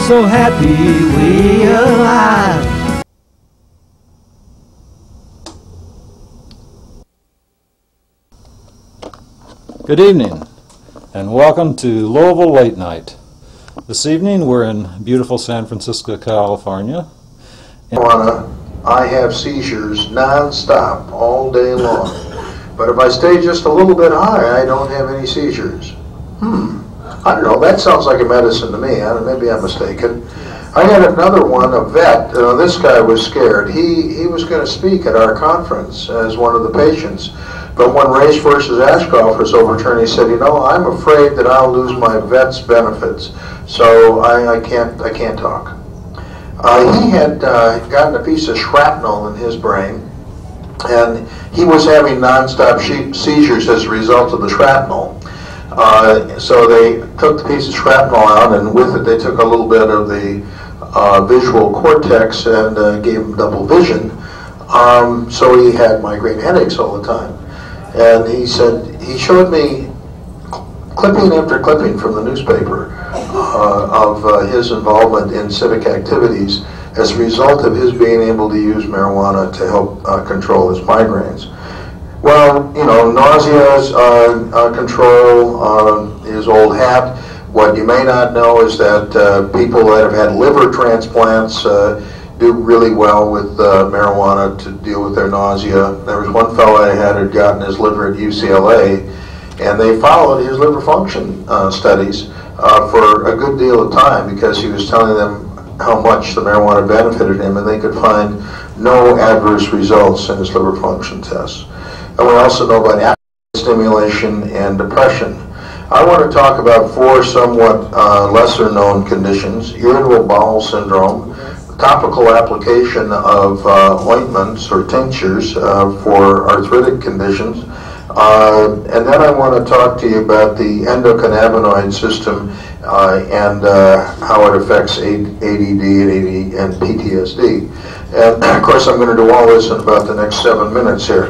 so happy we alive. Good evening, and welcome to Louisville Late Night. This evening we're in beautiful San Francisco, California. I have seizures non-stop all day long, but if I stay just a little bit high, I don't have any seizures. I don't know, that sounds like a medicine to me. Maybe I'm mistaken. I had another one, a vet. This guy was scared. He was going to speak at our conference as one of the patients. But when Race versus Ashcroft was overturned, he said, I'm afraid that I'll lose my vet's benefits, so I can't talk. He had gotten a piece of shrapnel in his brain, and he was having nonstop seizures as a result of the shrapnel. So they took the piece of shrapnel out, and with it they took a little bit of the visual cortex and gave him double vision. So he had migraine headaches all the time. And he said, he showed me clipping after clipping from the newspaper of his involvement in civic activities as a result of his being able to use marijuana to help control his migraines. Well, nausea control is old hat. What you may not know is that people that have had liver transplants do really well with marijuana to deal with their nausea. There was one fellow I had gotten his liver at UCLA, and they followed his liver function studies for a good deal of time because he was telling them how much the marijuana benefited him, and they could find no adverse results in his liver function tests. And we also know about appetite stimulation and depression. I want to talk about four somewhat lesser known conditions: irritable bowel syndrome, topical application of ointments or tinctures for arthritic conditions, and then I want to talk to you about the endocannabinoid system and how it affects ADD and PTSD. And of course I'm going to do all this in about the next 7 minutes here.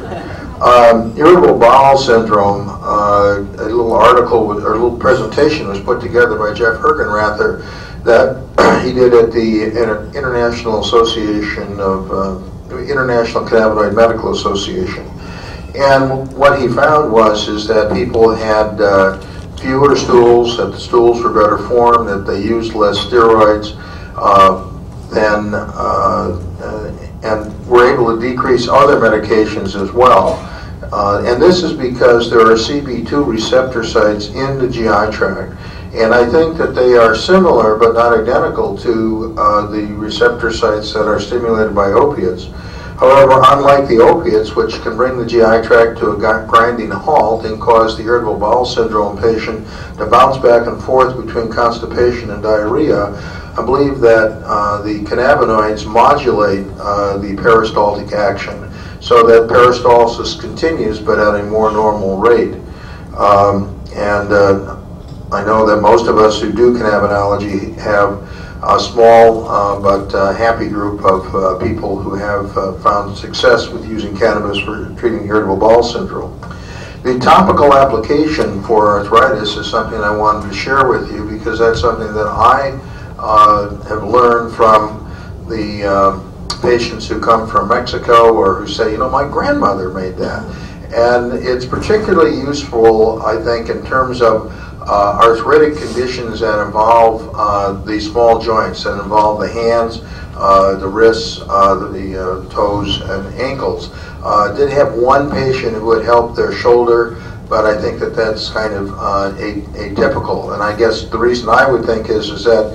Irritable bowel syndrome, a little article or a little presentation was put together by Jeff Hergenrather that he did at the International Association of International Cannabinoid Medical Association. And what he found is that people had fewer stools, that the stools were better formed, that they used less steroids, and were able to decrease other medications as well. And this is because there are CB2 receptor sites in the GI tract. And I think that they are similar but not identical to the receptor sites that are stimulated by opiates. However, unlike the opiates, which can bring the GI tract to a grinding halt and cause the irritable bowel syndrome patient to bounce back and forth between constipation and diarrhea, I believe that the cannabinoids modulate the peristaltic action so that peristalsis continues but at a more normal rate. I know that most of us who do cannabinology have a small but happy group of people who have found success with using cannabis for treating irritable bowel syndrome. The topical application for arthritis is something I wanted to share with you because that's something that I have learned from the patients who come from Mexico or who say, my grandmother made that. And it's particularly useful, I think, in terms of arthritic conditions that involve the small joints, that involve the hands, the wrists, the toes, and ankles. Did have one patient who had helped their shoulder, but I think that that's kind of atypical. And I guess the reason I would think is that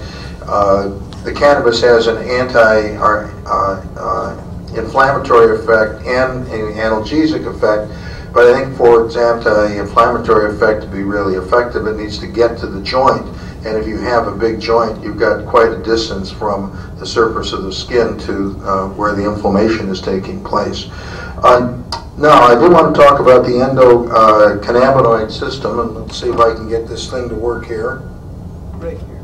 the cannabis has an anti-inflammatory effect and an analgesic effect. But I think for its anti-inflammatory effect to be really effective, it needs to get to the joint. And if you have a big joint, you've got quite a distance from the surface of the skin to where the inflammation is taking place. Now, I do want to talk about the endocannabinoid system, and let's see if I can get this thing to work here. Right here.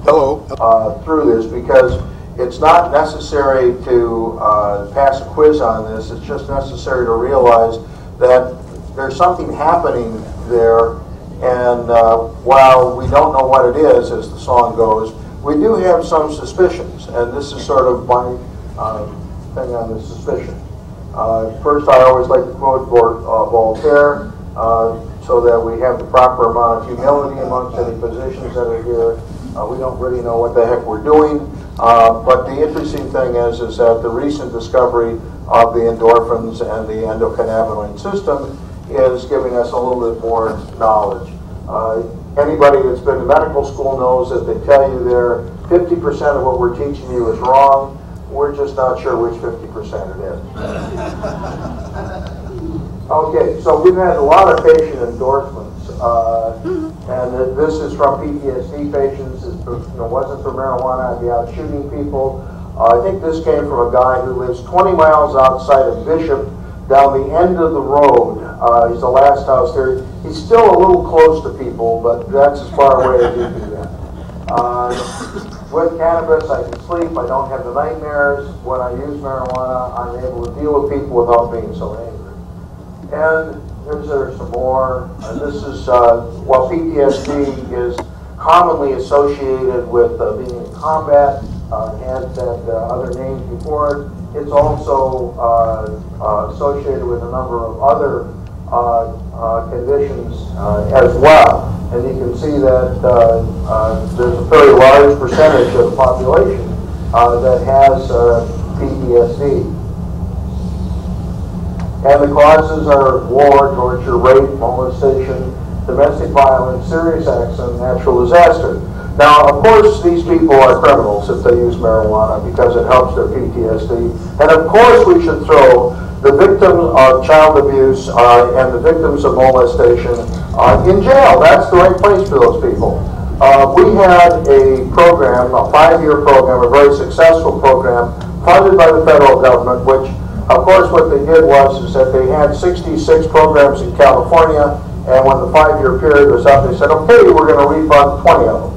Hello. Through this, because it's not necessary to pass a quiz on this. It's just necessary to realize that there's something happening there And while we don't know what it is, as the song goes, we do have some suspicions, and this is sort of my thing on the suspicion. First, I always like to quote Voltaire, so that we have the proper amount of humility amongst any physicians that are here. We don't really know what the heck we're doing, but the interesting thing is that the recent discovery of the endorphins and the endocannabinoid system is giving us a little bit more knowledge. Anybody that's been to medical school knows that they tell you there 50% of what we're teaching you is wrong. We're just not sure which 50% it is. Okay, so we've had a lot of patient endorsements, and this is from PTSD patients. It wasn't for marijuana, I'd be out shooting people. I think this came from a guy who lives 20 miles outside of Bishop, down the end of the road. He's the last house there. He's still a little close to people, but that's as far away as you can get. With cannabis, I can sleep. I don't have the nightmares. When I use marijuana, I'm able to deal with people without being so angry. And there's some more. This is, while PTSD is commonly associated with being in combat, has had other names before it, it's also associated with a number of other conditions as well. And you can see that there's a very large percentage of the population that has PTSD. And the causes are war, torture, rape, molestation, domestic violence, serious accident, natural disaster. Now, of course, these people are criminals if they use marijuana because it helps their PTSD. And of course, we should throw the victims of child abuse and the victims of molestation in jail. That's the right place for those people. We had a program, a 5-year program, a very successful program, funded by the federal government, which, of course, what they did was that they had 66 programs in California, and when the 5-year period was up, they said, okay, we're going to refund 20 of them.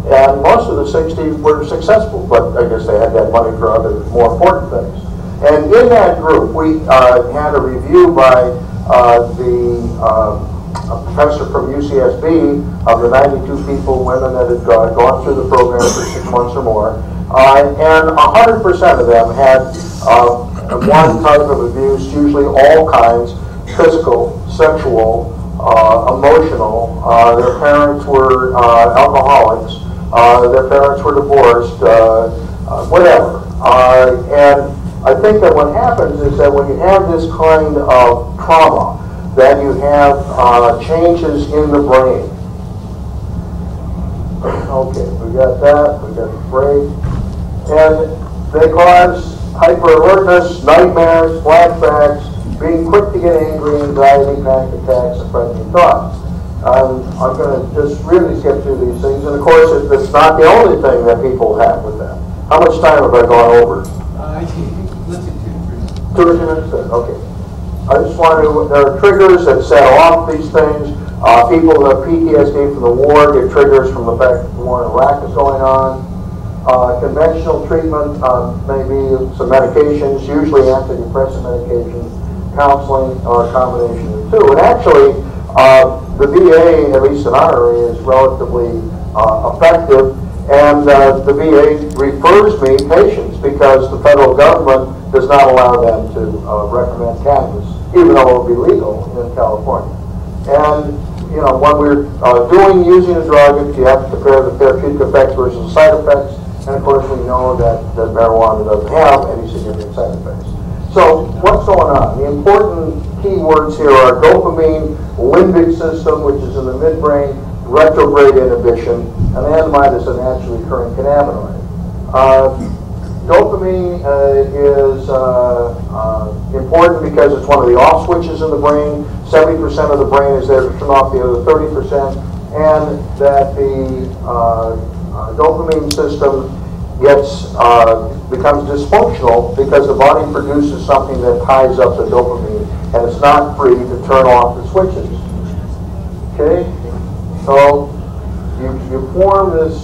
And most of the 60 were successful, but I guess they had that money for other more important things. And in that group, we had a review by a professor from UCSB of the 92 women that had gone through the program for 6 months or more. And 100% of them had one type of abuse, usually all kinds, physical, sexual, emotional. Their parents were alcoholics. Their parents were divorced, whatever. And I think that what happens is that when you have this kind of trauma, then you have changes in the brain. Okay, we got that, we got the brain. And they cause hyper-alertness, nightmares, flashbacks, being quick to get angry, anxiety, panic attacks, and frightening thoughts. I'm going to just really skip through these things. And of course, it's not the only thing that people have with that. How much time have I gone over? Let's do 2 or 3 minutes? Okay. I just want to, there are triggers that set off these things. People who have PTSD from the war get triggers from the fact that the war in Iraq is going on. Conventional treatment may be some medications, usually antidepressant medications, counseling, or a combination of the two. And actually, the VA, at least in our area, is relatively effective, and the VA refers me patients because the federal government does not allow them to recommend cannabis, even though it would be legal in California. And you know, when we're using a drug, you have to compare the therapeutic effects versus the side effects, and of course we know that marijuana doesn't have any significant side effects. So what's going on? The important keywords here are dopamine, limbic system, which is in the midbrain, retrograde inhibition, and anandamide is a naturally occurring cannabinoid. Dopamine is important because it's one of the off switches in the brain. 70% of the brain is there to turn off the other 30%, and that the dopamine system becomes dysfunctional because the body produces something that ties up the dopamine, and it's not free to turn off the switches. Okay, so you form this